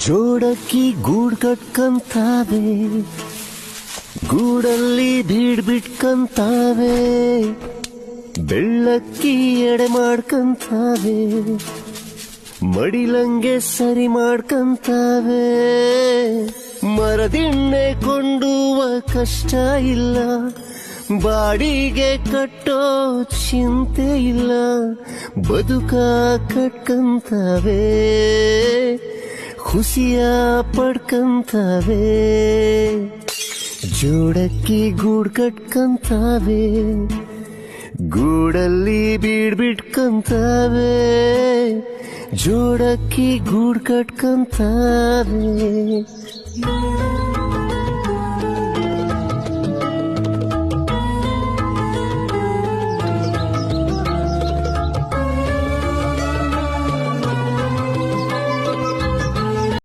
ಜೋಡಕ್ಕಿ ಗೂಡ್ ಕಟ್ಕಂತಾವೆ, ಗೂಡಲ್ಲಿ bead ಬಿಟ್ಕಂತಾವೆ, ಬೆಳ್ಳಕ್ಕಿ ಎಡೆ ಮಾಡ್ಕಂತಾವೆ, ಮಡಿಲಂಗೆ ಸರಿ ಮಾಡ್ಕಂತಾವೆ. ಮರದಿಣ್ಣೆ ಕೊಂಡುವ ಕಷ್ಟ ಇಲ್ಲ, ಬಾಡಿಗೆ ಕಟ್ಟೋ ಚಿಂತೆ ಇಲ್ಲ, ಬದುಕ ಕಟ್ಕಂತಾವೆ, ಖುಷಿಯ ಪಡ್ಕಂತಾವೆ. ಜೋಡಕ್ಕಿ ಗೂಡ್ ಕಟ್ಕಂತಾವೆ, ಗೂಡಲ್ಲಿ ಬೀಡ್ ಬಿಟ್ಕಂತಾವೆ, ಜೋಡಕ್ಕಿ ಗೂಡ್ ಕಟ್ಕಂತಾವೆ.